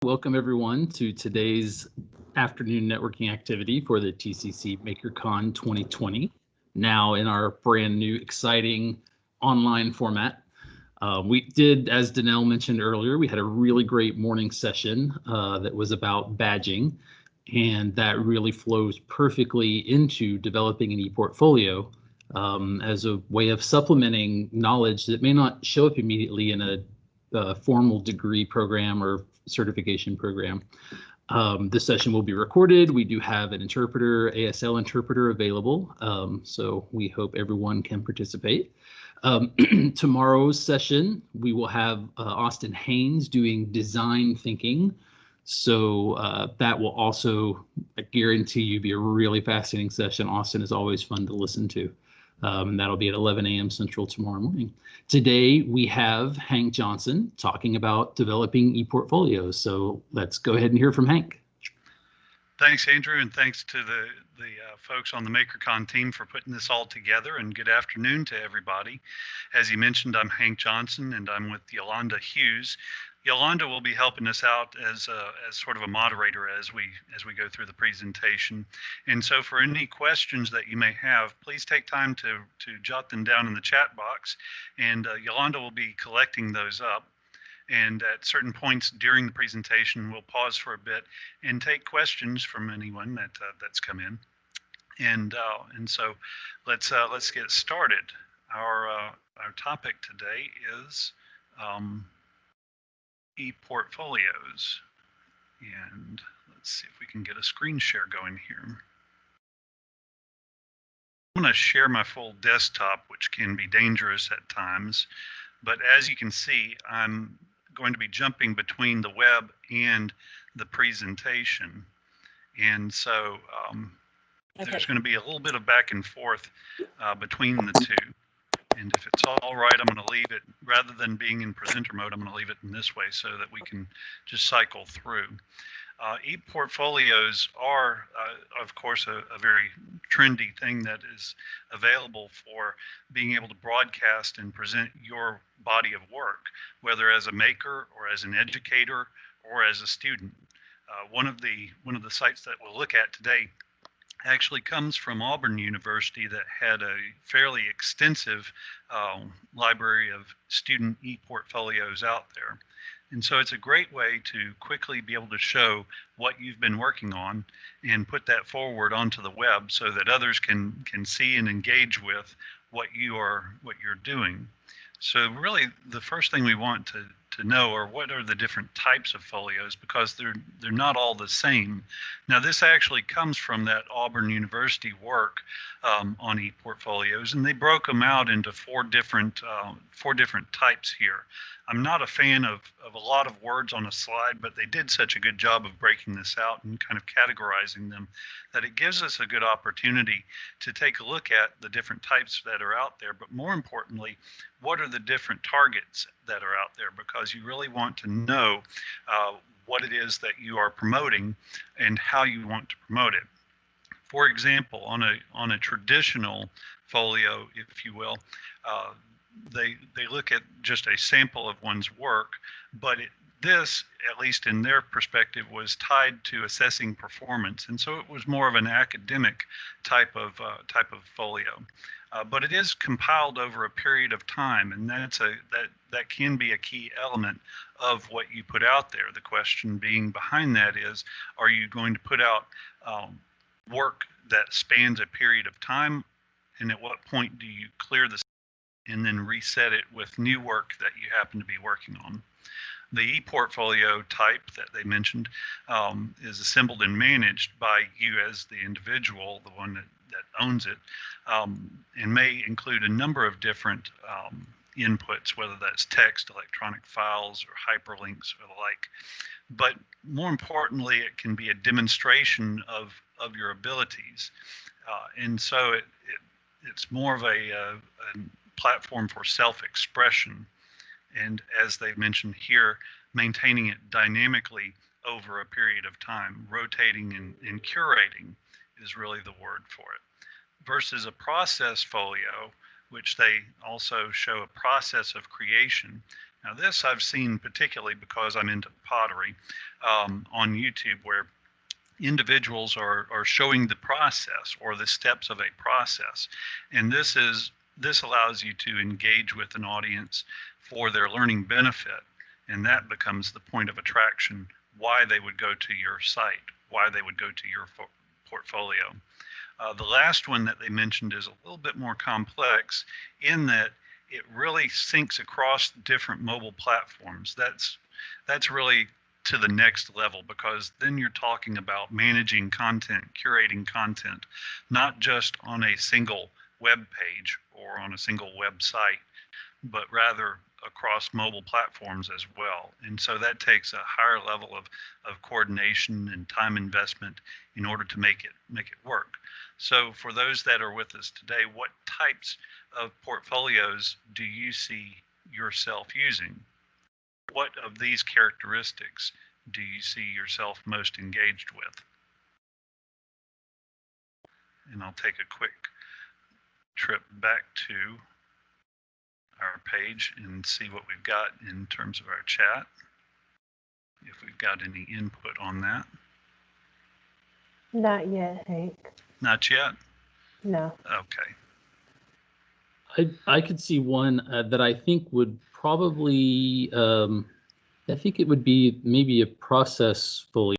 Welcome everyone to today's afternoon networking activity for the TCC MakerCon 2020. Now in our brand new exciting online format. We did, as Danelle mentioned earlier, we had a really great morning session that was about badging, and that really flows perfectly into developing an ePortfolio as a way of supplementing knowledge that may not show up immediately in a formal degree program or certification program. This session will be recorded. We do have an interpreter, ASL interpreter available, so we hope everyone can participate. Tomorrow's session, we will have Austin Haynes doing design thinking. So that will also, I guarantee you, be a really fascinating session. Austin is always fun to listen to. That'll be at 11 a.m. Central tomorrow morning. Today, we have Hank Johnson talking about developing ePortfolios. So let's go ahead and hear from Hank. Thanks, Andrew, and thanks to the folks on the MakerCon team for putting this all together, and good afternoon to everybody. As you mentioned, I'm Hank Johnson, and I'm with Yolanda Hughes. Yolanda will be helping us out as sort of a moderator as we go through the presentation. And so for any questions that you may have, please take time to jot them down in the chat box, and Yolanda will be collecting those up. And at certain points during the presentation, we'll pause for a bit and take questions from anyone that's come in. And so let's get started. Our topic today is ePortfolios. And let's see if we can get a screen share going here. I'm going to share my full desktop, which can be dangerous at times. But as you can see, I'm going to be jumping between the web and the presentation. And so there's going to be a little bit of back and forth between the two. And if it's all right, I'm going to leave it, rather than being in presenter mode, I'm going to leave it in this way so that we can just cycle through. ePortfolios are, of course, a very trendy thing that is available for being able to broadcast and present your body of work, whether as a maker or as an educator or as a student. One of the sites that we'll look at today actually comes from Auburn University, that had a fairly extensive library of student ePortfolios out there. And so it's a great way to quickly be able to show what you've been working on and put that forward onto the web so that others can see and engage with what you're doing. So really the first thing we want to know are what are the different types of folios, because they're not all the same. Now this actually comes from that Auburn University work on ePortfolios, and they broke them out into four different types here. I'm not a fan of a lot of words on a slide, but they did such a good job of breaking this out and kind of categorizing them that it gives us a good opportunity to take a look at the different types that are out there, but more importantly, what are the different targets that are out there, because you really want to know what it is that you are promoting and how you want to promote it. For example, on a traditional folio, if you will, they look at just a sample of one's work, but this, at least in their perspective, was tied to assessing performance, and so it was more of an academic type of folio. But it is compiled over a period of time, and that can be a key element of what you put out there. The question being behind that is, are you going to put out work that spans a period of time, and at what point do you clear the and then reset it with new work that you happen to be working on? The ePortfolio type that they mentioned is assembled and managed by you as the individual, the one that owns it, and may include a number of different inputs, whether that's text, electronic files, or hyperlinks, or the like. But more importantly, it can be a demonstration of your abilities. And so it's more of a platform for self-expression. And as they mentioned here, maintaining it dynamically over a period of time, rotating and curating is really the word for it. Versus a process folio, which they also show a process of creation. Now this I've seen particularly because I'm into pottery on YouTube, where individuals are showing the process or the steps of a process. And this allows you to engage with an audience for their learning benefit. And that becomes the point of attraction, why they would go to your site, why they would go to your portfolio. The last one that they mentioned is a little bit more complex in that it really syncs across different mobile platforms. That's really to the next level, because then you're talking about managing content, curating content, not just on a single web page or on a single website, but rather across mobile platforms as well. And so that takes a higher level of coordination and time investment in order to make it work. So for those that are with us today, what types of portfolios do you see yourself using? What of these characteristics do you see yourself most engaged with? And I'll take a quick trip back to our page and see what we've got in terms of our chat, if we've got any input on that. Not yet, Hank. Not yet? No. Okay. I could see one that I think would probably, I think it would be maybe a process folio.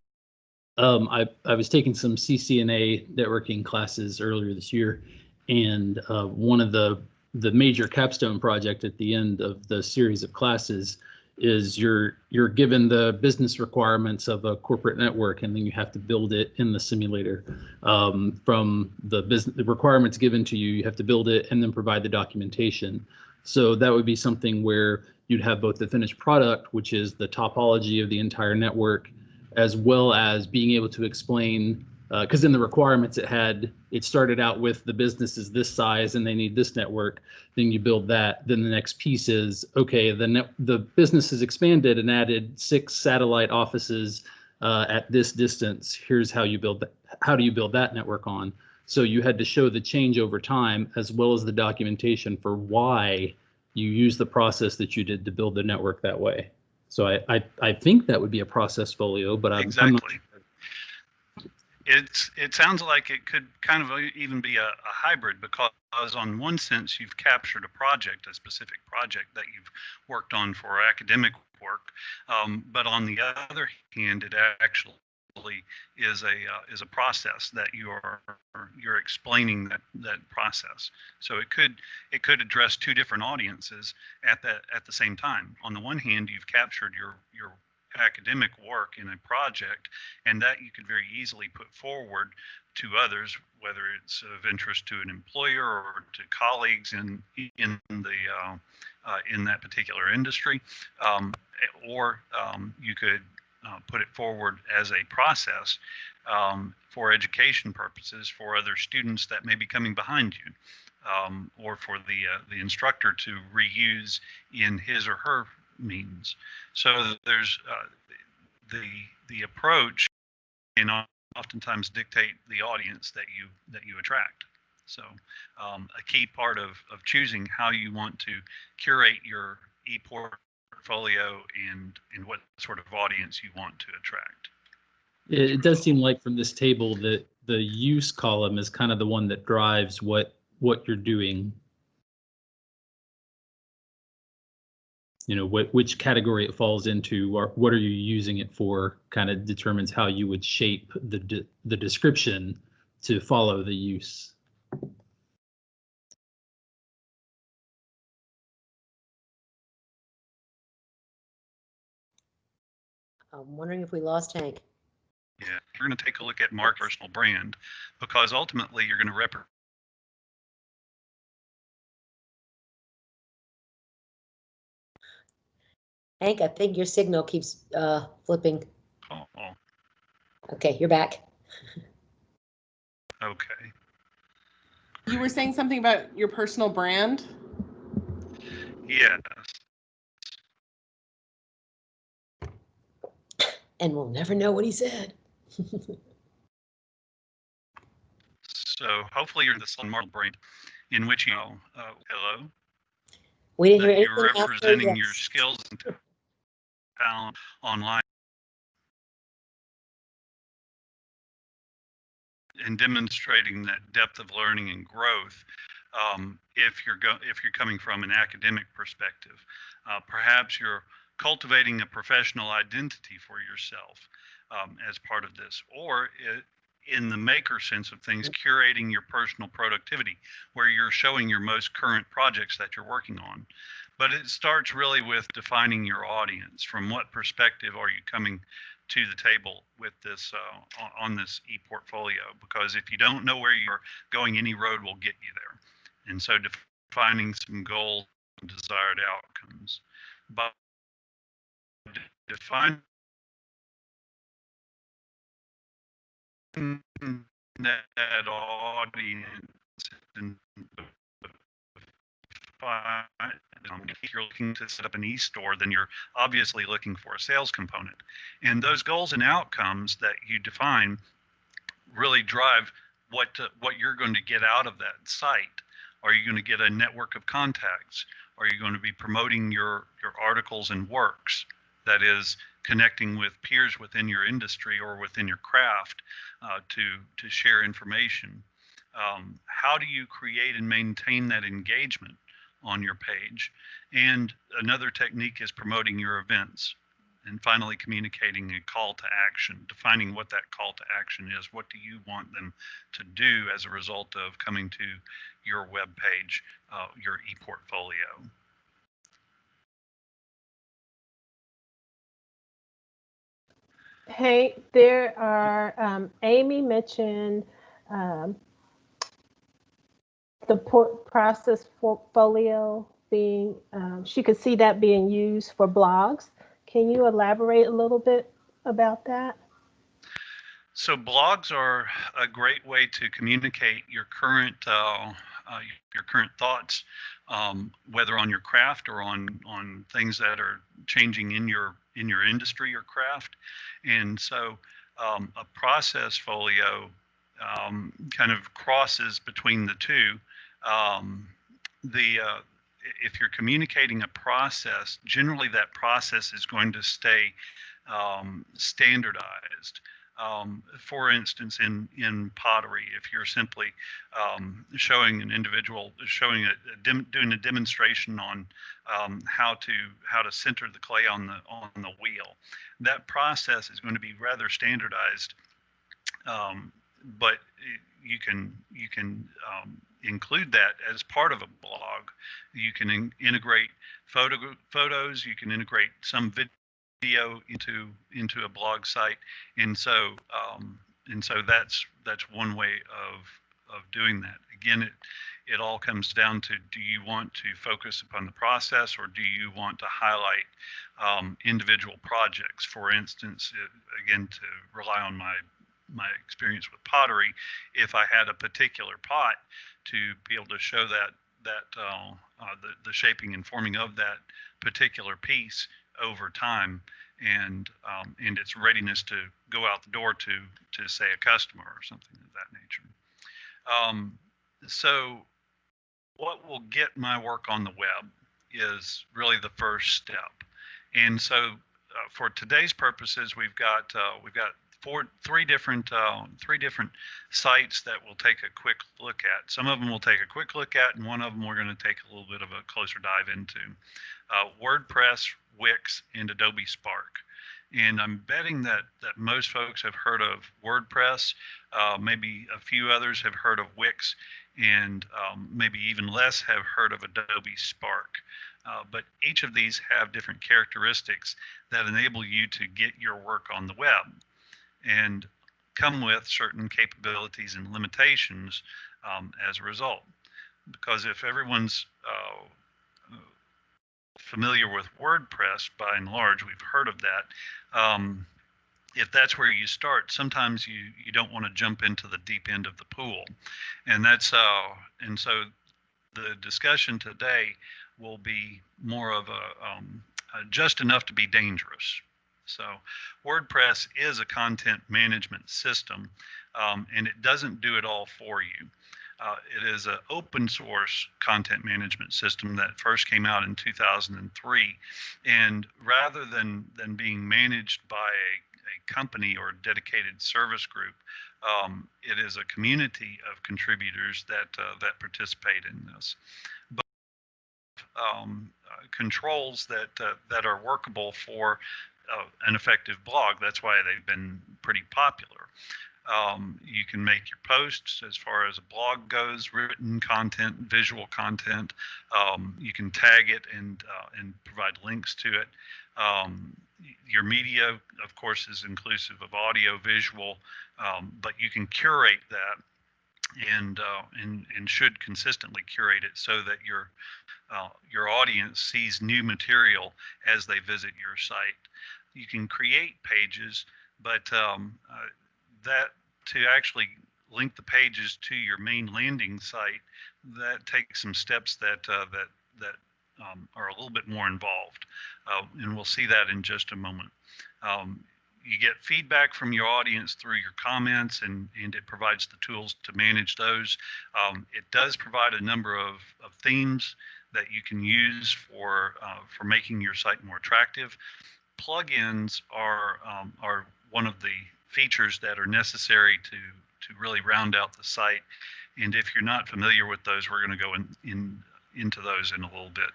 I was taking some CCNA networking classes earlier this year, and one of the major capstone project at the end of the series of classes is you're given the business requirements of a corporate network, and then you have to build it in the simulator. From the requirements given to you, you have to build it and then provide the documentation. So that would be something where you'd have both the finished product, which is the topology of the entire network, as well as being able to explain, because in the requirements it started out with the business is this size and they need this network. Then you build that. Then the next piece is, okay, the business has expanded and added 6 satellite offices at this distance. Here's how you build that. How do you build that network on? So you had to show the change over time, as well as the documentation for why you use the process that you did to build the network that way. So I think that would be a process folio, but I'm not sure. It sounds like it could kind of even be a hybrid, because on one sense you've captured a project, a specific project that you've worked on for academic work, but on the other hand, it actually is a process that you're explaining that process. So it could address 2 different audiences at the same time. On the one hand, you've captured your academic work in a project, and that you could very easily put forward to others, whether it's of interest to an employer or to colleagues in that particular industry, or you could put it forward as a process for education purposes for other students that may be coming behind you, or for the instructor to reuse in his or her means. So there's the approach can oftentimes dictate the audience that you attract. So a key part of choosing how you want to curate your ePortfolio and what sort of audience you want to attract. It does seem like from this table that the use column is kind of the one that drives what you're doing. You know, which category it falls into, or what are you using it for, kind of determines how you would shape the description to follow the use. I'm wondering if we lost Hank. Yeah, we're going to take a look at Mark's personal brand, because ultimately you're going to represent. Hank, I think your signal keeps flipping. Oh, Okay, you're back. okay. You were saying something about your personal brand? Yes. And we'll never know what he said. So hopefully you're the Sun Marble brand in which you hello. We didn't hear that you're anything after representing your yes. skills and talent online and demonstrating that depth of learning and growth. If you're coming from an academic perspective, perhaps you're cultivating a professional identity for yourself as part of this, or in the maker sense of things, curating your personal productivity, where you're showing your most current projects that you're working on. But it starts really with defining your audience. From what perspective are you coming to the table with this on this ePortfolio? Because if you don't know where you're going, any road will get you there. And so defining some goals and desired outcomes. By defining that audience and if you're looking to set up an e-store, then you're obviously looking for a sales component. And those goals and outcomes that you define really drive what you're going to get out of that site. Are you going to get a network of contacts? Are you going to be promoting your articles and works? That is connecting with peers within your industry or within your craft to share information. How do you create and maintain that engagement on your page? And another technique is promoting your events. And finally, communicating a call to action, defining what that call to action is. What do you want them to do as a result of coming to your web page, your ePortfolio? Hey, there are, Amy mentioned the process portfolio being, she could see that being used for blogs. Can you elaborate a little bit about that? So blogs are a great way to communicate your current thoughts, whether on your craft or on things that are changing in your industry or craft. And so a process folio kind of crosses between the two. If you're communicating a process, generally that process is going to stay standardized. For instance, in pottery, if you're simply showing an individual, doing a demonstration on how to center the clay on the wheel, that process is going to be rather standardized. But you can include that as part of a blog. You can integrate photos. You can integrate some video into a blog site, and so that's one way of doing that. Again, it all comes down to, do you want to focus upon the process, or do you want to highlight individual projects? For instance, again, to rely on my experience with pottery, if I had a particular pot, to be able to show the shaping and forming of that particular piece over time, and its readiness to go out the door to say a customer or something of that nature. So what will get my work on the web is really the first step. And so for today's purposes, we've got three different sites that we'll take a quick look at. Some of them we'll take a quick look at, and one of them we're going to take a little bit of a closer dive into. WordPress, Wix, and Adobe Spark. And I'm betting that most folks have heard of WordPress. Maybe a few others have heard of Wix, and maybe even less have heard of Adobe Spark. But each of these have different characteristics that enable you to get your work on the web, and come with certain capabilities and limitations as a result. Because if everyone's familiar with WordPress, by and large, we've heard of that. If that's where you start, sometimes you don't want to jump into the deep end of the pool, and so the discussion today will be more of a just enough to be dangerous. So WordPress is a content management system, and it doesn't do it all for you. It is an open source content management system that first came out in 2003. And rather than being managed by a company or dedicated service group, it is a community of contributors that participate in this. But controls that are workable for an effective blog. That's why they've been pretty popular. You can make your posts as far as a blog goes, written content, visual content. You can tag it and provide links to it. Your media, of course, is inclusive of audio, visual, but you can curate that and should consistently curate it so that your audience sees new material as they visit your site. You can create pages, but that to actually link the pages to your main landing site, that takes some steps that are a little bit more involved, and we'll see that in just a moment. You get feedback from your audience through your comments, and it provides the tools to manage those. It does provide a number of themes that you can use for making your site more attractive. Plugins are one of the features that are necessary to really round out the site. And if you're not familiar with those, we're going to go into those in a little bit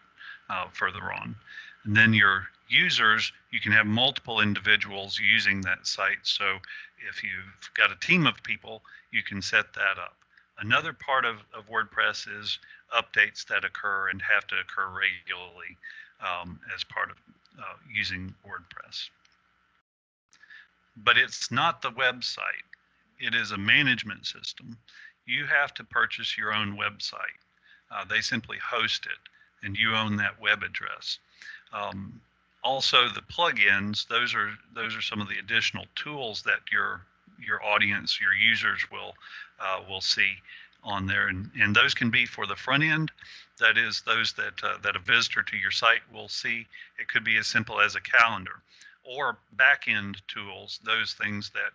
further on. And then your users, you can have multiple individuals using that site. So if you've got a team of people, you can set that up. Another part of WordPress is updates that occur and have to occur regularly as part of using WordPress. But it's not the website. It is a management system. You have to purchase your own website. They simply host it, and you own that web address. Also, the plugins, those are some of the additional tools that your audience, your users will see on there, and those can be for the front end. That is those that a visitor to your site will see. It could be as simple as a calendar, or back-end tools, those things that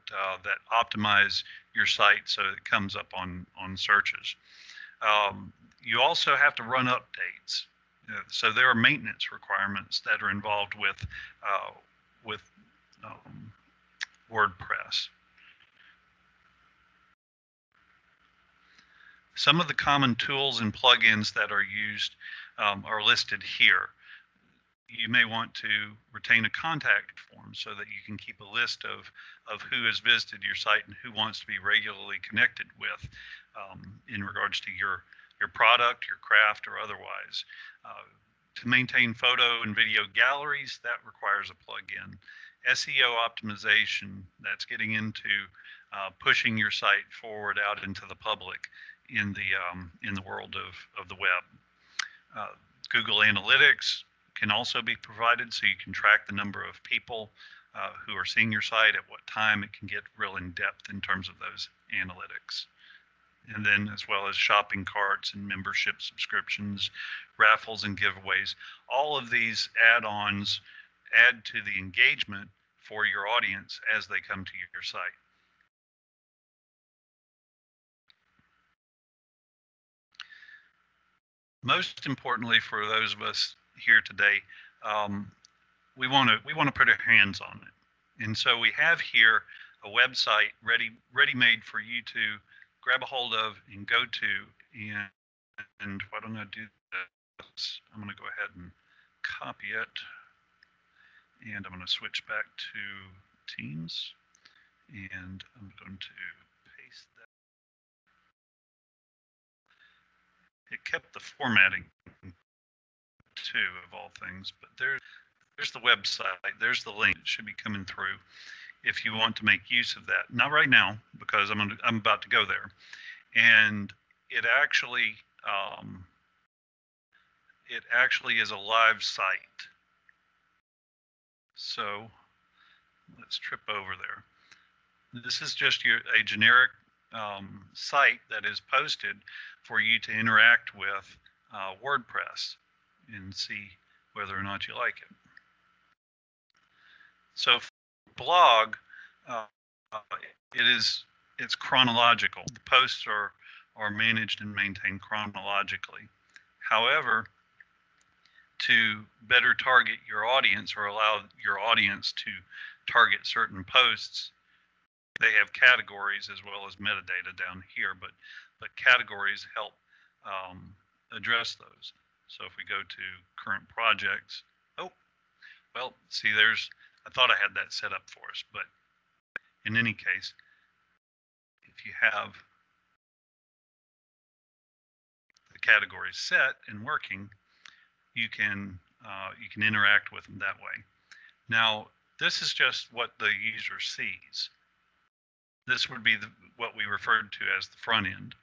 optimize your site so it comes up on searches. You also have to run updates. So there are maintenance requirements that are involved with WordPress. Some of the common tools and plugins that are used are listed here. You may want to retain a contact form so that you can keep a list of who has visited your site and who wants to be regularly connected with in regards to your product, your craft, or otherwise. To maintain photo and video galleries, that requires a plugin. SEO optimization, that's getting into pushing your site forward out into the public in the world of the web. Google Analytics can also be provided, so you can track the number of people who are seeing your site at what time. It can get real in depth in terms of those analytics. And then as well as shopping carts and membership subscriptions, raffles and giveaways. All of these add-ons add to the engagement for your audience as they come to your site. Most importantly, for those of us here today, we want to put our hands on it. And so we have here a website ready-made for you to grab a hold of and go to. And what I'm going to do is I'm going to go ahead and copy it, and I'm going to switch back to Teams, and I'm going to paste that. It kept the formatting too, of all things, but there's the website, there's the link. It should be coming through if you want to make use of that. Not right now, because I'm about to go there. And it actually is a live site. So let's trip over there. This is just a generic site that is posted for you to interact with WordPress and see whether or not you like it. So blog, it's chronological. The posts are are managed and maintained chronologically. However, to better target your audience or allow your audience to target certain posts, they have categories as well as metadata down here, but categories help address those. So if we go to current projects, oh, well, see, I thought I had that set up for us, but in any case, if you have the categories set and working, you can interact with them that way. Now, this is just what the user sees. This would be what we referred to as the front end.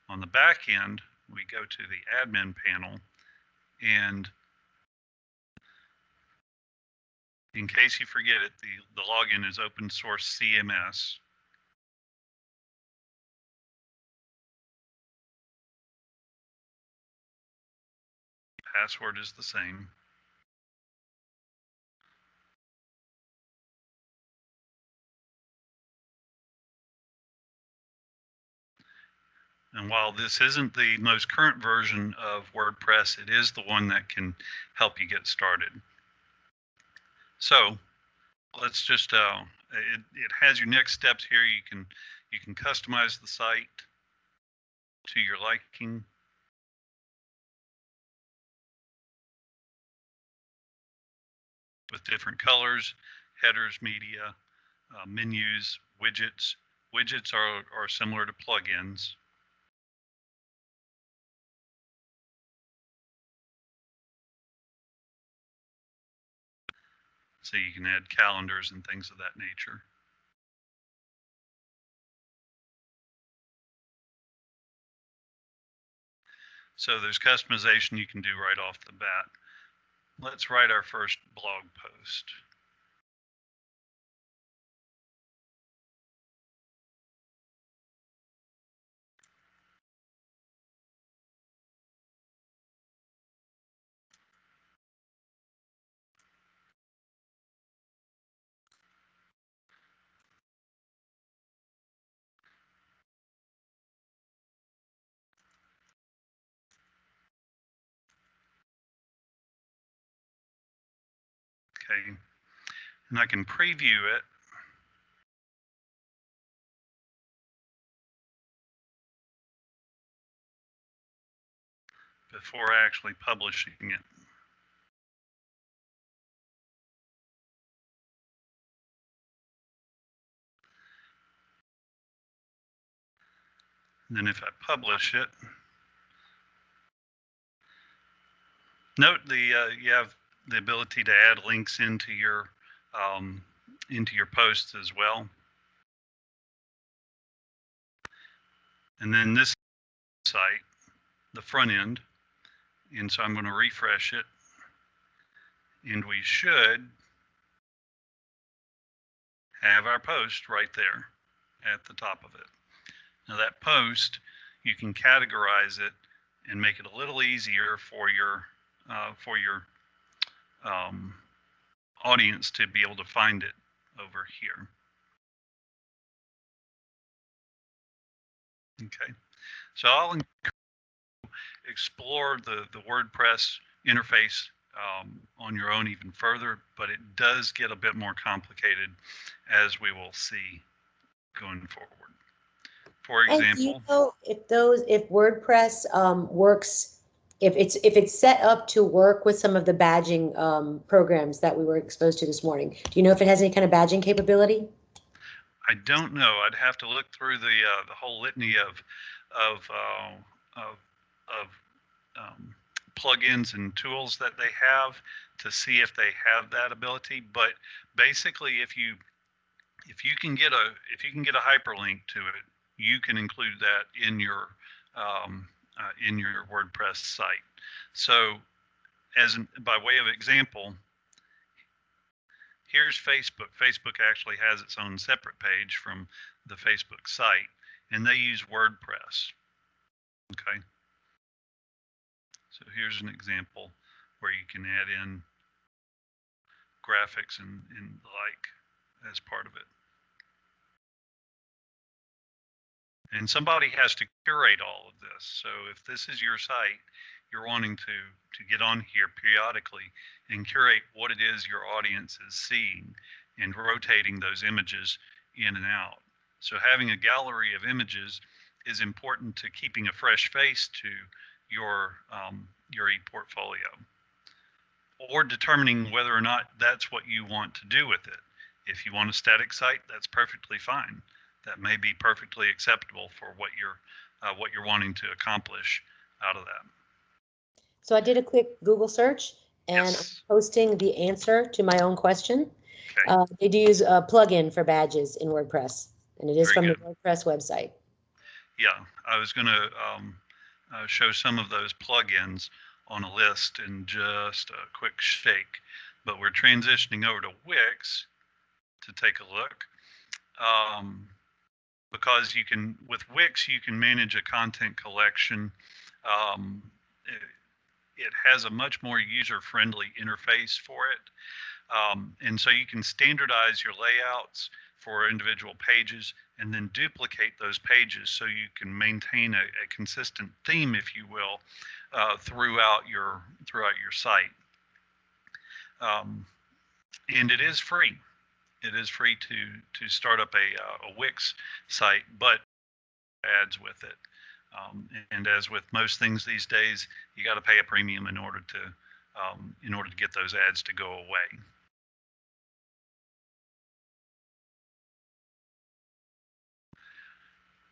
On the back end, we go to the admin panel, and in case you forget it, the login is open source CMS. Password is the same. And while this isn't the most current version of WordPress, it is the one that can help you get started. So let's just, it has your next steps here. You can customize the site to your liking. With different colors, headers, media, menus, widgets. Widgets are similar to plugins. So you can add calendars and things of that nature. So there's customization you can do right off the bat. Let's write our first blog post. Okay, and I can preview it. Before actually publishing it. And then if I publish it, note you have the ability to add links into your posts as well. And then this site, the front end, and so I'm going to refresh it, and we should have our post right there at the top of it. Now that post, you can categorize it and make it a little easier for your audience to be able to find it over here. Okay, so I'll explore the WordPress interface on your own even further, but it does get a bit more complicated, as we will see going forward. For example, and do you know if WordPress works, if it's set up to work with some of the badging programs that we were exposed to this morning? Do you know if it has any kind of badging capability? I don't know. I'd have to look through the whole litany of plugins and tools that they have to see if they have that ability. But basically, if you can get a hyperlink to it, you can include that in your WordPress site. So, by way of example, here's Facebook. Facebook actually has its own separate page from the Facebook site, and they use WordPress. Okay. So here's an example where you can add in graphics and the like as part of it. And somebody has to curate all of this. So if this is your site, you're wanting to get on here periodically and curate what it is your audience is seeing and rotating those images in and out. So having a gallery of images is important to keeping a fresh face to your ePortfolio, or determining whether or not that's what you want to do with it. If you want a static site, that's perfectly fine. That may be perfectly acceptable for what you're wanting to accomplish out of that. So I did a quick Google search, and Yes. I'm posting the answer to my own question. Okay. They do use a plugin for badges in WordPress, and it is Very from the good. WordPress website. Yeah, I was going to show some of those plugins on a list in just a quick shake, but we're transitioning over to Wix to take a look. Because you can, with Wix, you can manage a content collection. It has a much more user-friendly interface for it. And so you can standardize your layouts for individual pages and then duplicate those pages so you can maintain a consistent theme, if you will, throughout your site. And it is free. It is free to start up a Wix site, but ads with it. And as with most things these days, you got to pay a premium in order to get those ads to go away.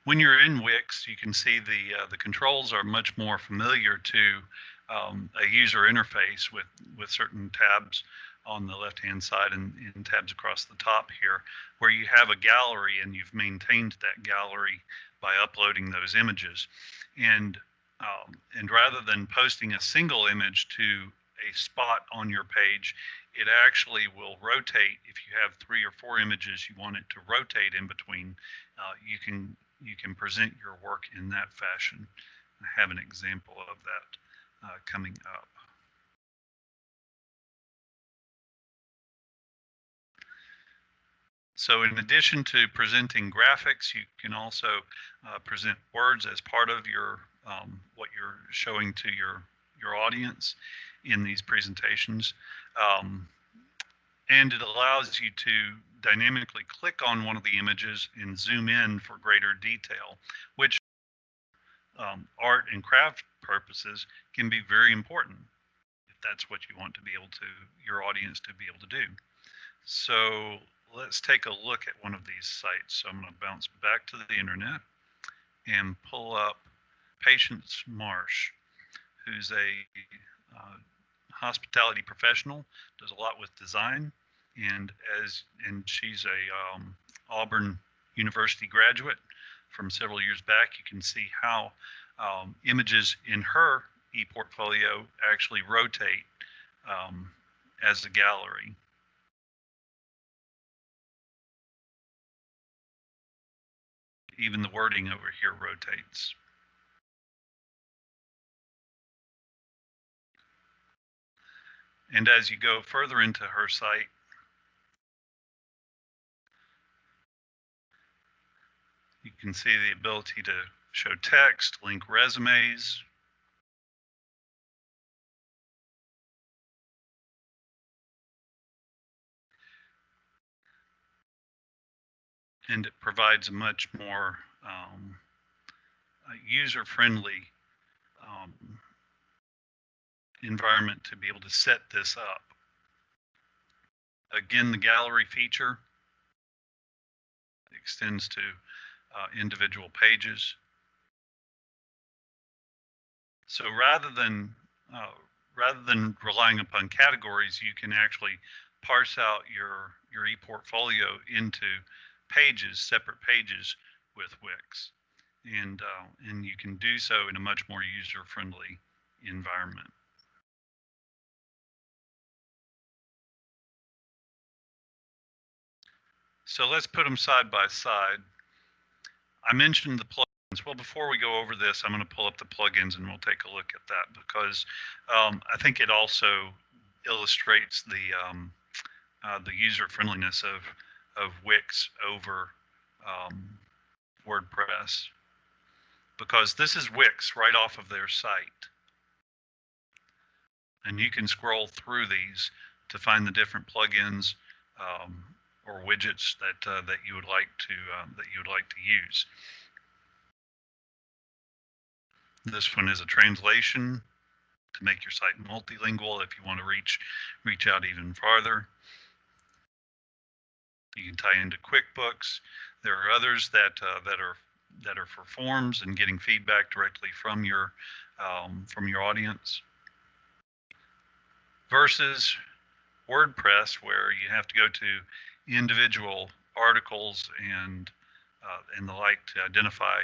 When you're in Wix, you can see the controls are much more familiar to a user interface with certain tabs on the left-hand side and tabs across the top here, where you have a gallery and you've maintained that gallery by uploading those images. And rather than posting a single image to a spot on your page, it actually will rotate. If you have 3 or 4 images you want it to rotate in between, you can present your work in that fashion. I have an example of that coming up. So in addition to presenting graphics, you can also present words as part of your what you're showing to your audience in these presentations. And it allows you to dynamically click on one of the images and zoom in for greater detail, which art and craft purposes can be very important if that's what you want to be able to, your audience to be able to do. So let's take a look at one of these sites. So I'm going to bounce back to the internet and pull up Patience Marsh, who's a hospitality professional, does a lot with design, and she's a Auburn University graduate from several years back. You can see how images in her ePortfolio actually rotate as a gallery. Even the wording over here rotates. And as you go further into her site, you can see the ability to show text, link resumes. And it provides a much more user-friendly environment to be able to set this up. Again, the gallery feature extends to individual pages. So rather than relying upon categories, you can actually parse out your ePortfolio into pages, separate pages with Wix, and you can do so in a much more user-friendly environment. So let's put them side by side. I mentioned the plugins. Well, before we go over this, I'm going to pull up the plugins and we'll take a look at that, because I think it also illustrates the user friendliness of Wix over WordPress. because this is Wix right off of their site. And you can scroll through these to find the different plugins or widgets that you would like to use. This one is a translation to make your site multilingual if you want to reach out even farther. You can tie into QuickBooks. There are others that are for forms and getting feedback directly from your audience. Versus WordPress, where you have to go to individual articles and the like to identify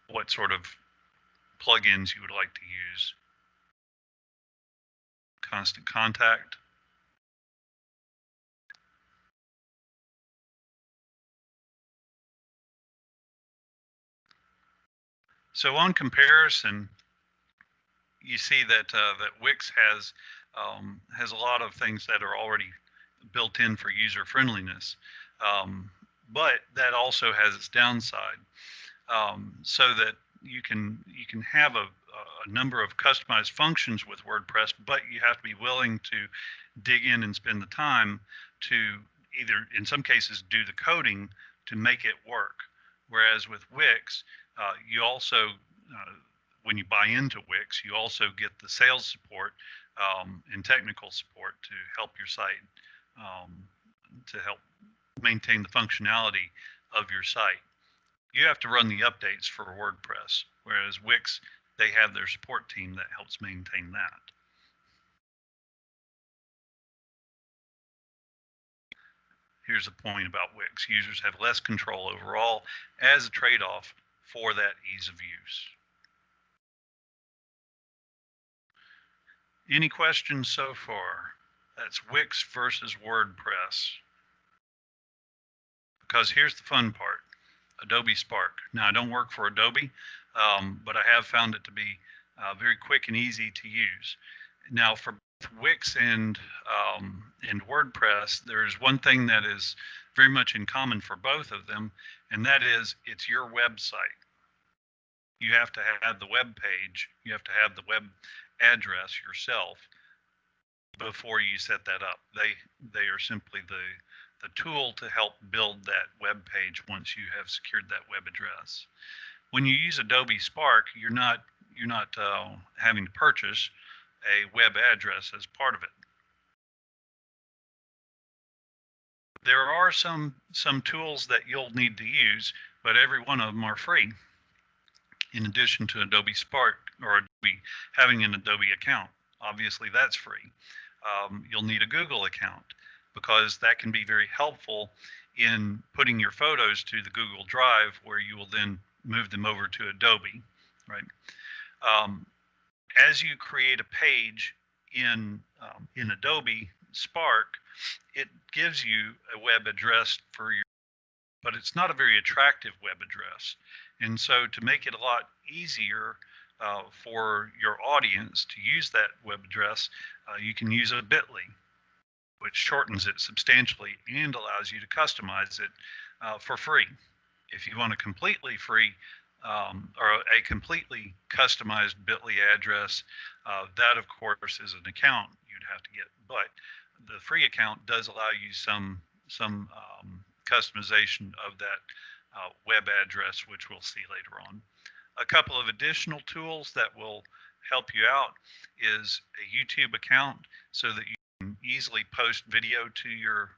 what sort of plugins you would like to use. Constant Contact. So on comparison, you see that Wix has a lot of things that are already built in for user friendliness, but that also has its downside. So that you can have a number of customized functions with WordPress, but you have to be willing to dig in and spend the time to either, in some cases, do the coding to make it work. Whereas with Wix, you also, when you buy into Wix, you also get the sales support and technical support to help your site, to help maintain the functionality of your site. You have to run the updates for WordPress, whereas Wix, they have their support team that helps maintain that. Here's a point about Wix. Users have less control overall as a trade-off for that ease of use. Any questions so far? That's Wix versus WordPress. Because here's the fun part. Adobe Spark. Now, I don't work for Adobe, but I have found it to be very quick and easy to use. Now, for Wix and WordPress, there's one thing that is very much in common for both of them, and that is it's your website. You have to have the web page, you have to have the web address yourself before you set that up. They are simply the tool to help build that web page once you have secured that web address. When you use Adobe Spark, you're not having to purchase a web address as part of it. There are some tools that you'll need to use, but every one of them are free. In addition to Adobe Spark or having an Adobe account, obviously that's free. You'll need a Google account, because that can be very helpful in putting your photos to the Google Drive, where you will then move them over to Adobe, right? As you create a page in Adobe Spark, it gives you a web address for your, but it's not a very attractive web address. And so to make it a lot easier for your audience to use that web address, you can use a bit.ly, which shortens it substantially and allows you to customize it for free. If you want a completely free or a completely customized bit.ly address, that of course is an account you'd have to get. But the free account does allow you some customization of that web address, which we'll see later on. A couple of additional tools that will help you out is a YouTube account, so that you can easily post video to your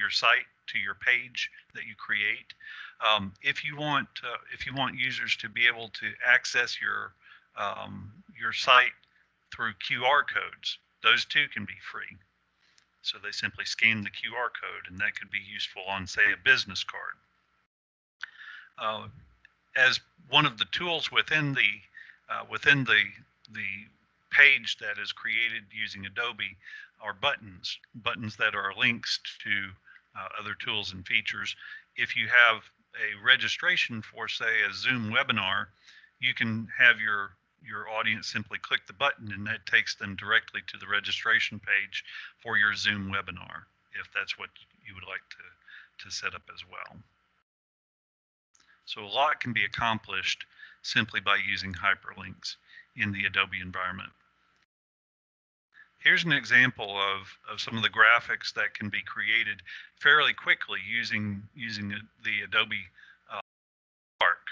site, to your page that you create. If you want users to be able to access your site through QR codes, those too can be free. So they simply scan the QR code, and that could be useful on, say, a business card. As one of the tools within the page that is created using Adobe are buttons that are links to other tools and features. If you have a registration for, say, a Zoom webinar, you can have your audience simply click the button, and that takes them directly to the registration page for your Zoom webinar, if that's what you would like to set up as well. So a lot can be accomplished simply by using hyperlinks in the Adobe environment. Here's an example of some of the graphics that can be created fairly quickly using the Adobe Arc,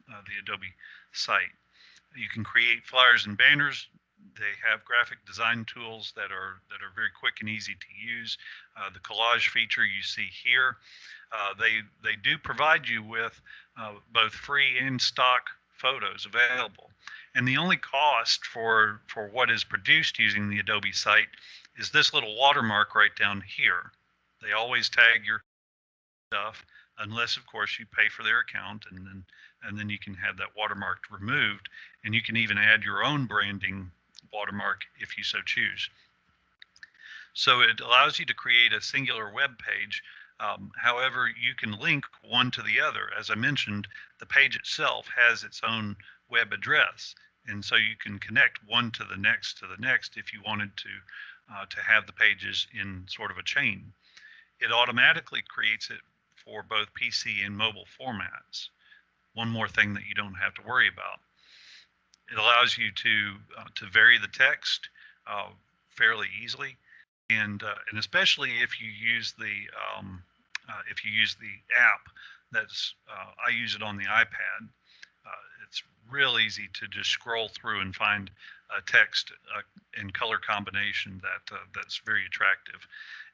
the Adobe site. You can create flyers and banners. They have graphic design tools that are very quick and easy to use. The collage feature you see here, they do provide you with both free and stock photos available. And the only cost for what is produced using the Adobe site is this little watermark right down here. They always tag your stuff, unless of course you pay for their account, and then you can have that watermark removed, and you can even add your own branding watermark if you so choose. So it allows you to create a singular web page. However, you can link one to the other. As I mentioned, the page itself has its own web address, and so you can connect one to the next if you wanted to have the pages in sort of a chain. It automatically creates it for both PC and mobile formats. One more thing that you don't have to worry about. It allows you to vary the text fairly easily, and especially if you use the app. That's I use it on the iPad. It's real easy to just scroll through and find a text and color combination that's very attractive,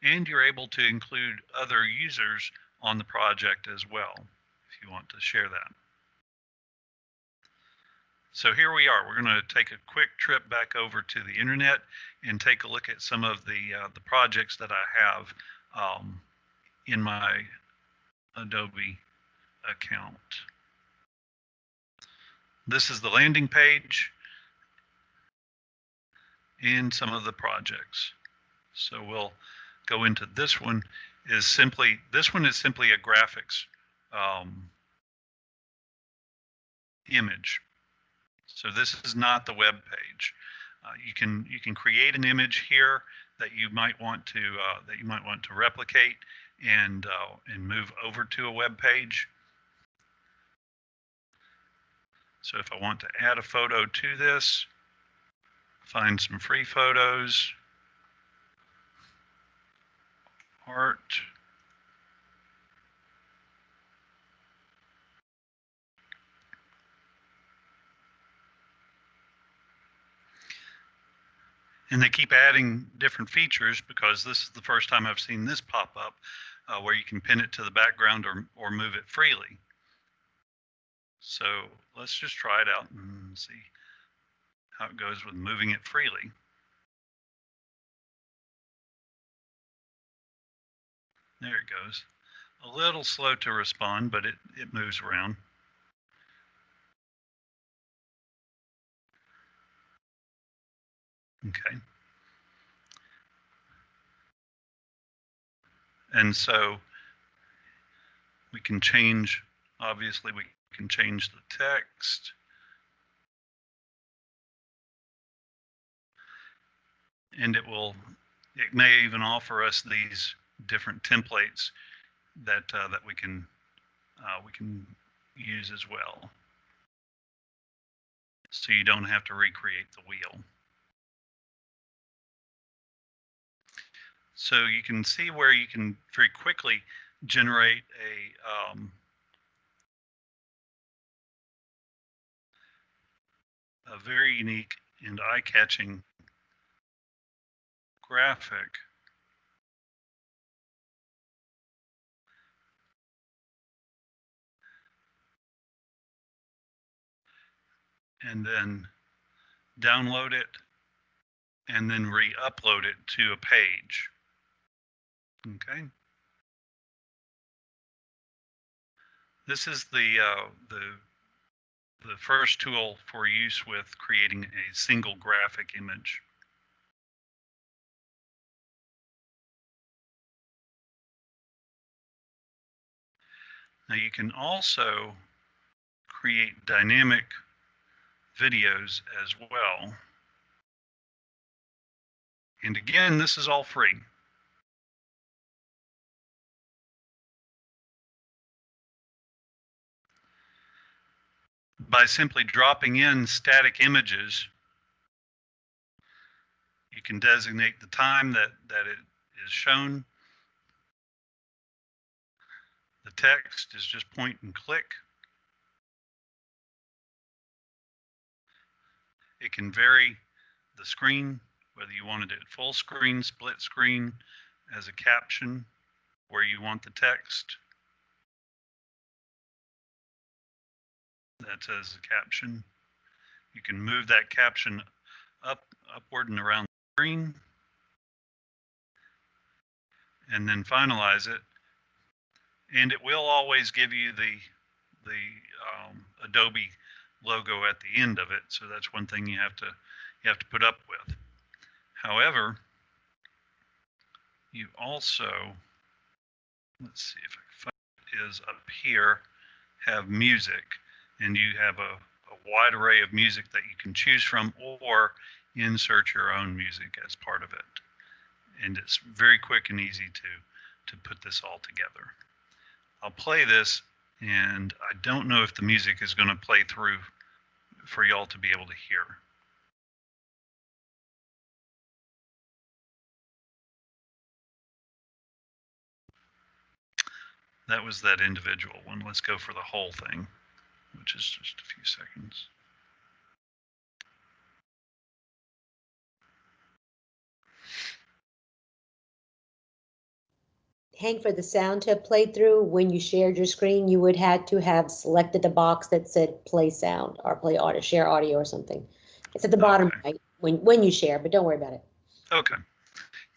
and you're able to include other users on the project as well if you want to share that. So here we are. We're going to take a quick trip back over to the internet and take a look at some of the projects that I have in my Adobe account. This is the landing page and some of the projects. So we'll go into this one. This one is simply a graphics image. So this is not the web page. You can create an image here that you might want to replicate and move over to a web page. So if I want to add a photo to this, find some free photos, art. And they keep adding different features because this is the first time I've seen this pop up where you can pin it to the background or move it freely. So let's just try it out and see how it goes with moving it freely. There it goes. A little slow to respond, but it moves around. Okay. And so we can change, obviously we can change the text. And it may even offer us these different templates that we can use as well. So you don't have to recreate the wheel. So you can see where you can very quickly generate a very unique and eye-catching graphic. And then download it and then re-upload it to a page. Okay. This is the first tool for use with creating a single graphic image. Now you can also create dynamic videos as well. And again, this is all free. by simply dropping in static images, you can designate the time that it is shown. The text is just point and click. It can vary the screen, whether you wanted it full screen, split screen, as a caption, where you want the text. That's as a caption. You can move that caption upward and around the screen, and then finalize it. And it will always give you the Adobe logo at the end of it. So that's one thing you have to put up with. However, you also, let's see if I can find it, is up here, have music, and you have a wide array of music that you can choose from, or insert your own music as part of it. And it's very quick and easy to put this all together. I'll play this, and I don't know if the music is going to play through for y'all to be able to hear. That was that individual one. Let's go for the whole thing, which is just a few seconds. Hank, for the sound to have played through, when you shared your screen, you would have to have selected the box that said play sound or play audio, share audio or something. It's at the bottom right when you share, but don't worry about it. Okay.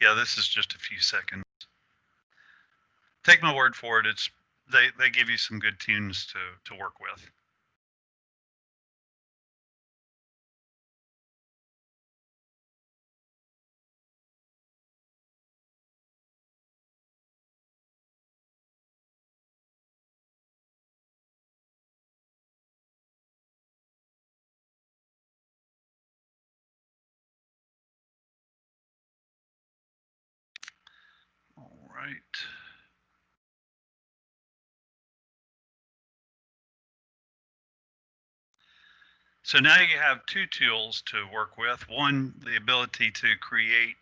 Yeah, this is just a few seconds. Take my word for it. They give you some good tunes to work with. All right. So now you have two tools to work with. One, the ability to create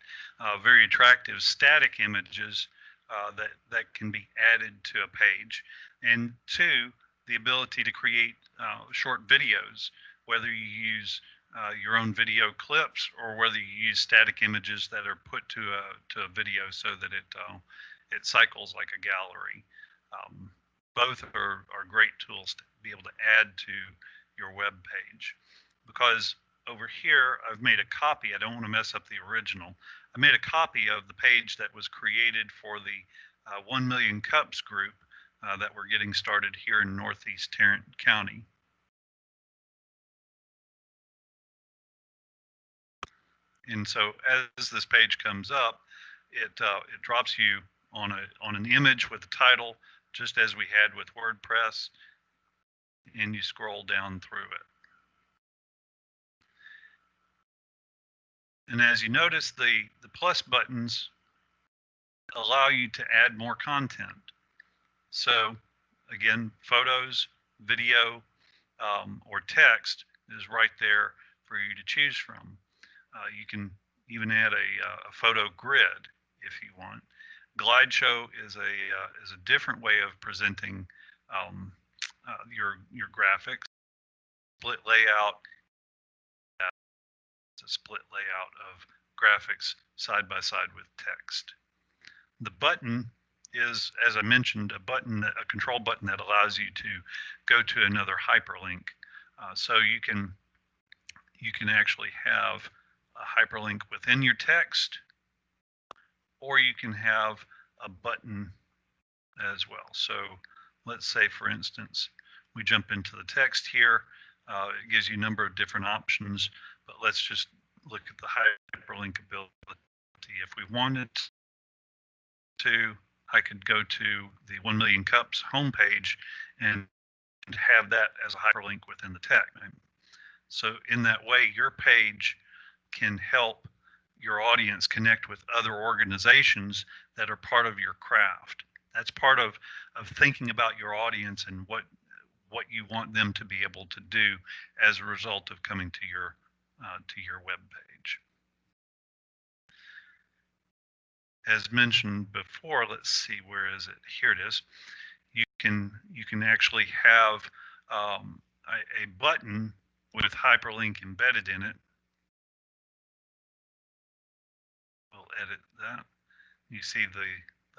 very attractive static images that can be added to a page. And two, the ability to create short videos, whether you use your own video clips or whether you use static images that are put to a video so that it cycles like a gallery. Both are great tools to be able to add to your web page. Because over here, I've made a copy. I don't want to mess up the original. I made a copy of the page that was created for the 1 Million Cups group that we're getting started here in Northeast Tarrant County. And so as this page comes up, it drops you on an image with the title, just as we had with WordPress, and you scroll down through it. And as you notice, the plus buttons allow you to add more content. So again, photos, video, or text is right there for you to choose from. You can even add a photo grid if you want. Glideshow is a different way of presenting your graphics. Split layout. It's a split layout of graphics side by side with text. The button is, as I mentioned, a control button that allows you to go to another hyperlink. So you can actually have a hyperlink within your text, or you can have a button as well. So let's say, for instance, we jump into the text here. It gives you a number of different options, but let's just look at the hyperlink ability. If we wanted to, I could go to the 1 Million Cups homepage and have that as a hyperlink within the text. So in that way, your page can help your audience connect with other organizations that are part of your craft. That's part of thinking about your audience and what what you want them to be able to do as a result of coming to your web page. As mentioned before, let's see, where is it? Here it is. You can actually have a button with hyperlink embedded in it. We'll edit that. You see the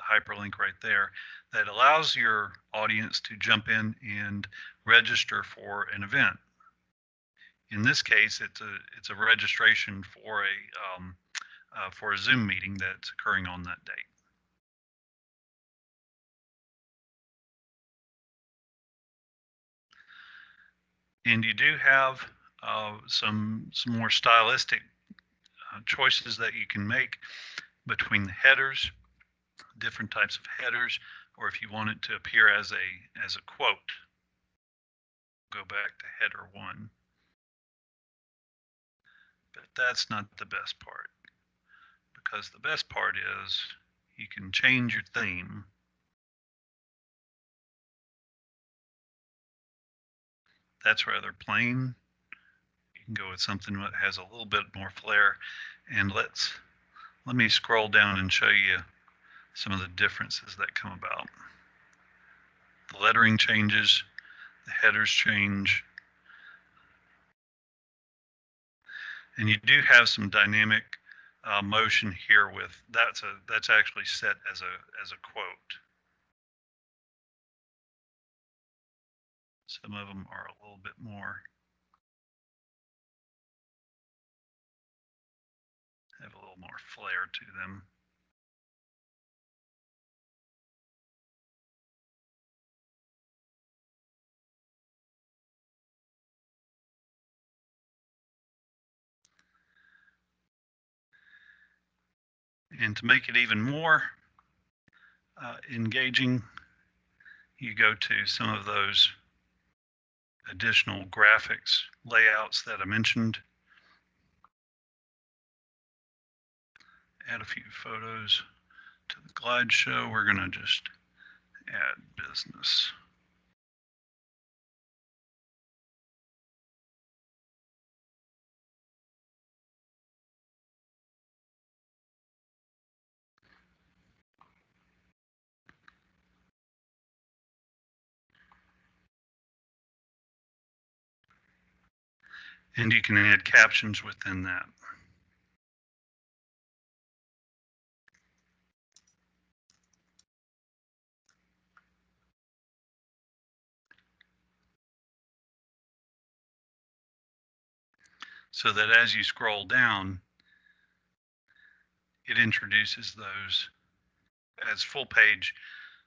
hyperlink right there that allows your audience to jump in and register for an event. In this case, it's a registration for a Zoom meeting that's occurring on that date. And you do have some more stylistic choices that you can make between the headers, different types of headers, or if you want it to appear as a quote. Go back to header 1. But that's not the best part, because the best part is you can change your theme. That's rather plain. You can go with something that has a little bit more flair. And let me scroll down and show you some of the differences that come about. The lettering changes, the headers change, and you do have some dynamic motion here with that's actually set as a quote. Some of them are a little bit more, have a little more flair to them. And to make it even more engaging, you go to some of those additional graphics layouts that I mentioned. Add a few photos to the glide show. We're going to just add business. And you can add captions within that. So that as you scroll down, it introduces those as full page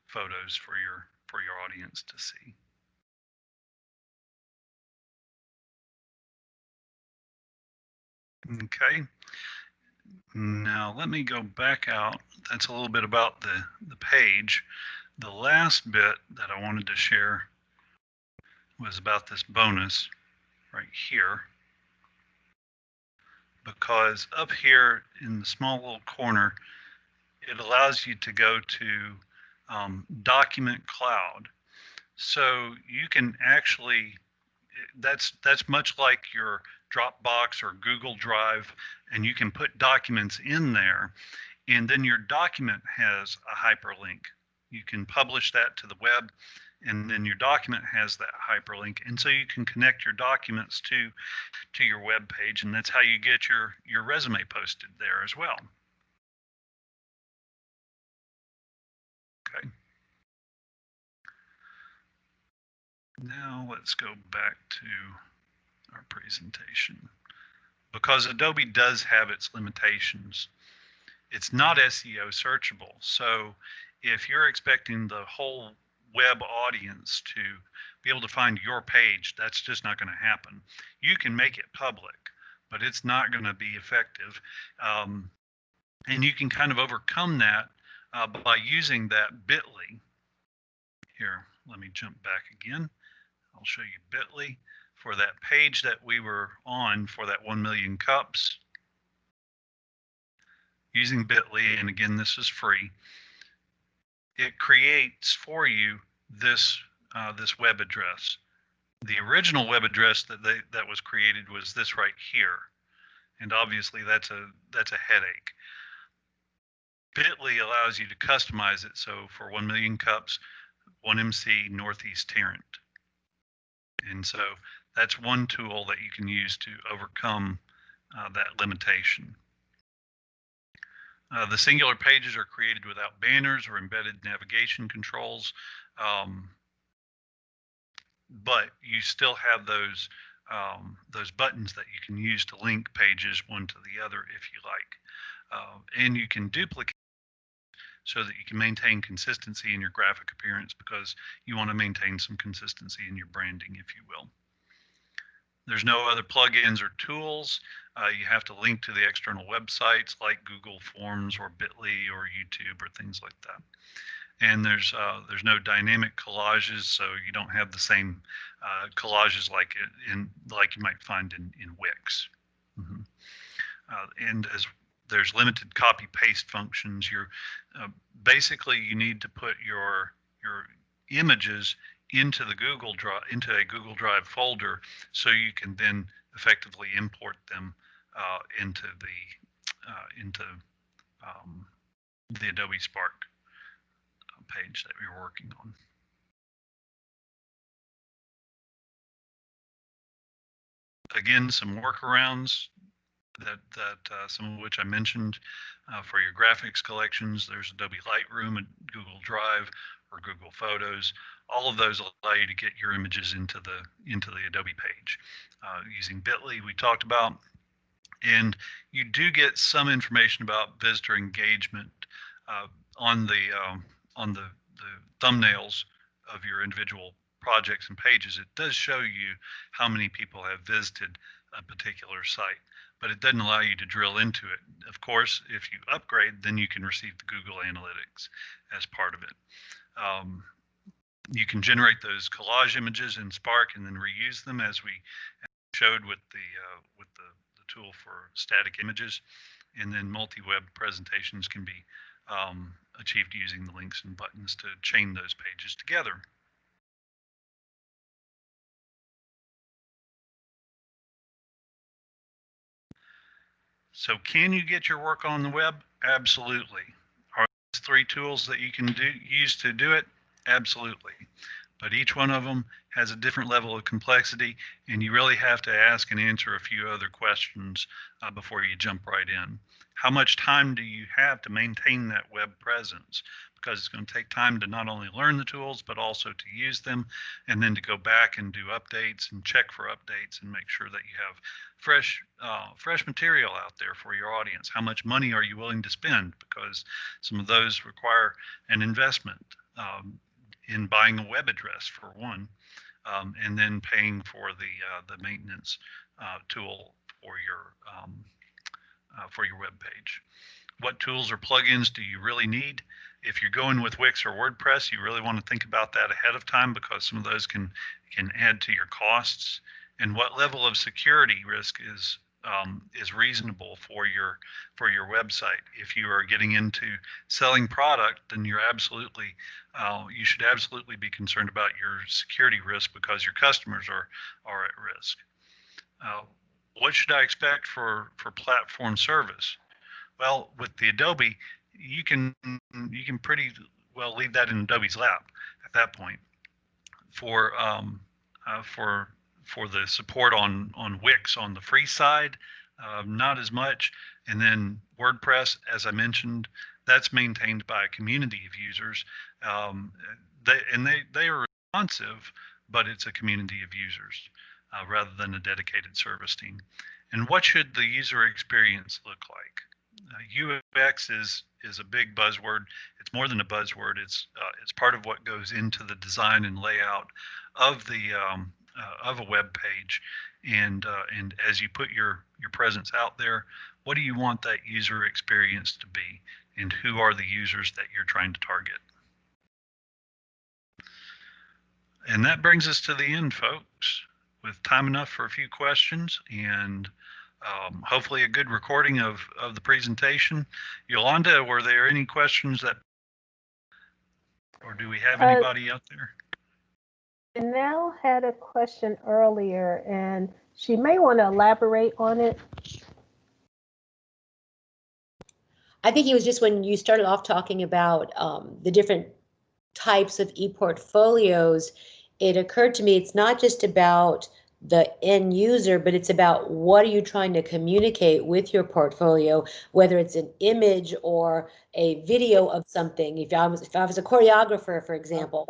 photos for your audience to see. Okay, now let me go back out. That's a little bit about the page. The last bit that I wanted to share was about this bonus right here, because up here in the small little corner, it allows you to go to document cloud. So you can actually, that's much like your Dropbox or Google Drive, and you can put documents in there, and then your document has a hyperlink. You can publish that to the web, and then your document has that hyperlink, and so you can connect your documents to your web page, and that's how you get your resume posted there as well. Okay. Now let's go back to our presentation. Because Adobe does have its limitations, it's not SEO searchable. So if you're expecting the whole web audience to be able to find your page, that's just not going to happen. You can make it public, but it's not going to be effective. And you can kind of overcome that by using that bit.ly. Here, let me jump back again. I'll show you bit.ly for that page that we were on for that 1 million cups. Using bit.ly, and again, this is free, it creates for you this web address. The original web address that was created was this right here, and obviously that's a headache. Bitly allows you to customize it. So for 1 million cups, 1MC Northeast Tarrant. And so that's one tool that you can use to overcome that limitation. The singular pages are created without banners or embedded navigation controls, but you still have those buttons that you can use to link pages one to the other if you like. And you can duplicate so that you can maintain consistency in your graphic appearance, because you want to maintain some consistency in your branding, if you will. There's no other plugins or tools. You have to link to the external websites like Google Forms or Bitly or YouTube or things like that. And there's no dynamic collages, so you don't have the same collages like you might find in Wix. And as there's limited copy paste functions, basically you need to put your images into a Google Drive folder, so you can then effectively import them into the Adobe Spark page that you're working on. Again, some workarounds that some of which I mentioned for your graphics collections. There's Adobe Lightroom and Google Drive or Google Photos. All of those allow you to get your images into the Adobe page. Using Bitly, we talked about, and you do get some information about visitor engagement on the thumbnails of your individual projects and pages. It does show you how many people have visited a particular site, but it doesn't allow you to drill into it. Of course, if you upgrade, then you can receive the Google Analytics as part of it. You can generate those collage images in Spark and then reuse them, as we showed with the tool for static images. And then multi-web presentations can be achieved using the links and buttons to chain those pages together. So can you get your work on the web? Absolutely. Are these 3 tools that you can use to do it? Absolutely. But each one of them has a different level of complexity, and you really have to ask and answer a few other questions before you jump right in. How much time do you have to maintain that web presence? Because it's going to take time to not only learn the tools, but also to use them, and then to go back and do updates and check for updates and make sure that you have fresh material out there for your audience. How much money are you willing to spend? Because some of those require an investment in buying a web address, for one, and then paying for the maintenance tool for your web page. What tools or plugins do you really need? If you're going with Wix or WordPress, you really want to think about that ahead of time, because some of those can add to your costs. And what level of security risk is reasonable for your website? If you are getting into selling product, then you should absolutely be concerned about your security risk, because your customers are at risk. What should I expect for platform service? Well, with the Adobe, you can pretty well leave that in Adobe's lap at that point. For the support on Wix on the free side, not as much. And then WordPress, as I mentioned, that's maintained by a community of users. They are responsive, but it's a community of users rather than a dedicated service team. And what should the user experience look like? UX is a big buzzword. It's more than a buzzword. It's part of what goes into the design and layout of a web page. And as you put your presence out there, what do you want that user experience to be, and who are the users that you're trying to target? And that brings us to the end, folks, with time enough for a few questions and hopefully a good recording of the presentation. Yolanda, were there any questions or do we have anybody out there? Danelle had a question earlier, and she may want to elaborate on it. I think it was just when you started off talking about the different types of ePortfolios, it occurred to me it's not just about the end user, but it's about what are you trying to communicate with your portfolio, whether it's an image or a video of something. If I was a choreographer, for example,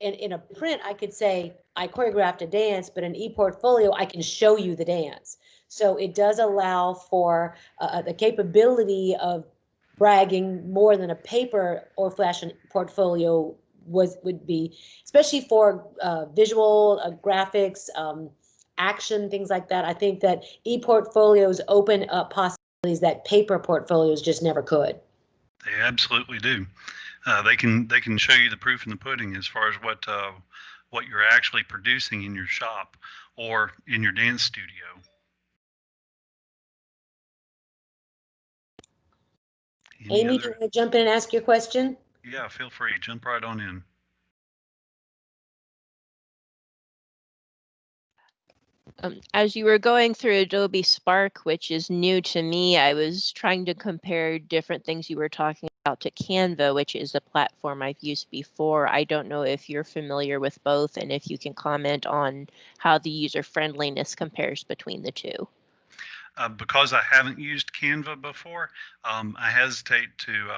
in a print, I could say I choreographed a dance, but in ePortfolio, I can show you the dance. So it does allow for the capability of bragging more than a paper or fashion portfolio would be, especially for visual graphics, action, things like that. I think that ePortfolios open up possibilities that paper portfolios just never could. They absolutely do. They can show you the proof in the pudding as far as what you're actually producing in your shop or in your dance studio. Amy, do you want to jump in and ask your question? Yeah, feel free. Jump right on in. As you were going through Adobe Spark, which is new to me, I was trying to compare different things you were talking about to Canva, which is a platform I've used before. I don't know if you're familiar with both and if you can comment on how the user friendliness compares between the two. Because I haven't used Canva before, I hesitate to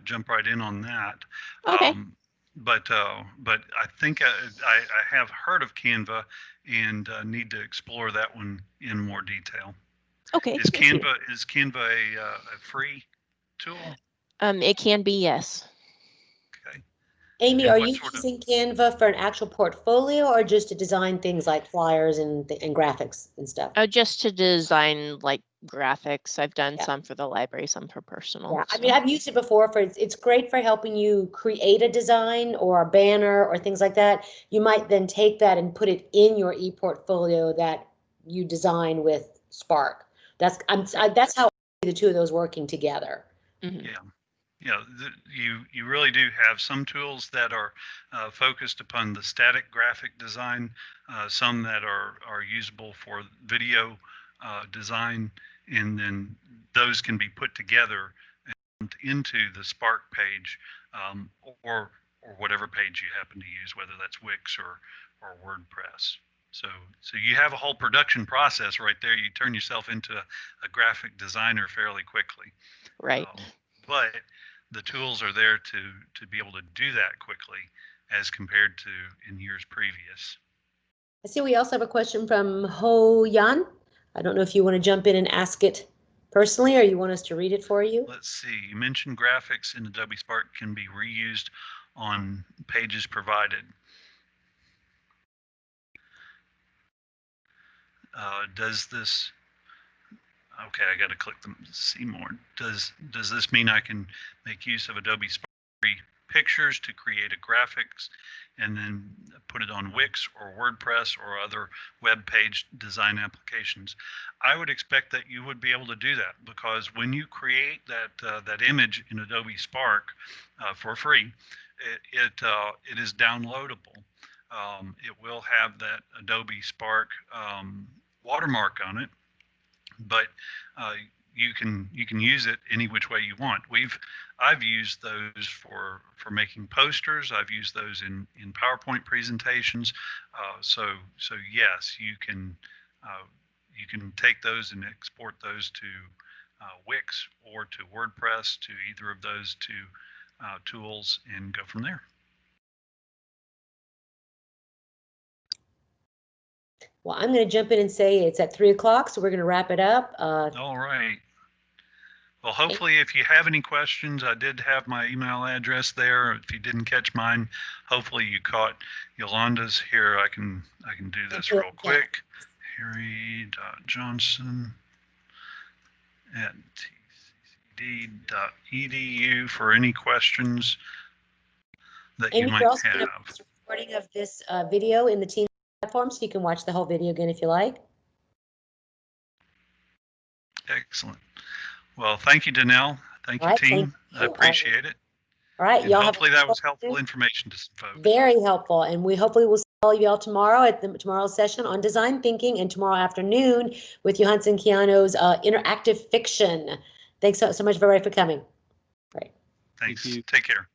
jump right in on that. Okay. But I think I have heard of Canva and need to explore that one in more detail. Okay. Is Canva a free tool? It can be, yes. Okay. Amy, And are what you sort of- using Canva for an actual portfolio or just to design things like flyers and graphics and stuff? Just to design like graphics. I've done Yeah. some for the library, some for personal. Yeah, I mean, I've used it before for it's great for helping you create a design or a banner or things like that. You might then take that and put it in your ePortfolio that you design with Spark. That's that's how I see the two of those working together. Mm-hmm. Yeah. Yeah, you really do have some tools that are focused upon the static graphic design, some that are usable for video design, and then those can be put together and into the Spark page or whatever page you happen to use, whether that's Wix or WordPress. So you have a whole production process right there. You turn yourself into a graphic designer fairly quickly. Right. But the tools are there to be able to do that quickly as compared to in years previous. I see we also have a question from Ho Yan. I don't know if you want to jump in and ask it personally or you want us to read it for you. Let's see, you mentioned graphics in Adobe Spark can be reused on pages provided. Does this, okay, I got to click the see more. Does this mean I can make use of Adobe Spark pictures to create a graphics and then put it on Wix or WordPress or other web page design applications? I would expect that you would be able to do that because when you create that image in Adobe Spark for free, it is downloadable. It will have that Adobe Spark watermark on it, but you can use it any which way you want. I've used those for making posters. I've used those in PowerPoint presentations. So yes, you can take those and export those to Wix or to WordPress, to either of those two tools, and go from there. Well, I'm going to jump in and say it's at 3 o'clock, so we're going to wrap it up. All right. Well, hopefully, if you have any questions, I did have my email address there. If you didn't catch mine, hopefully you caught Yolanda's. Here, I can do this real quick. Harry.johnson@tccd.edu for any questions that you might have. Amy, recording of this video in the team platform, so you can watch the whole video again if you like. Excellent. Well, thank you, Danelle. Thank you, team. I appreciate it. All right, And y'all hopefully that was helpful information to some folks. Very helpful, and we hopefully will see all of y'all tomorrow at tomorrow's session on design thinking, and tomorrow afternoon with Johansson Keano's interactive fiction. Thanks so much, everybody, for coming. All right. Thanks. Thank you. Take care.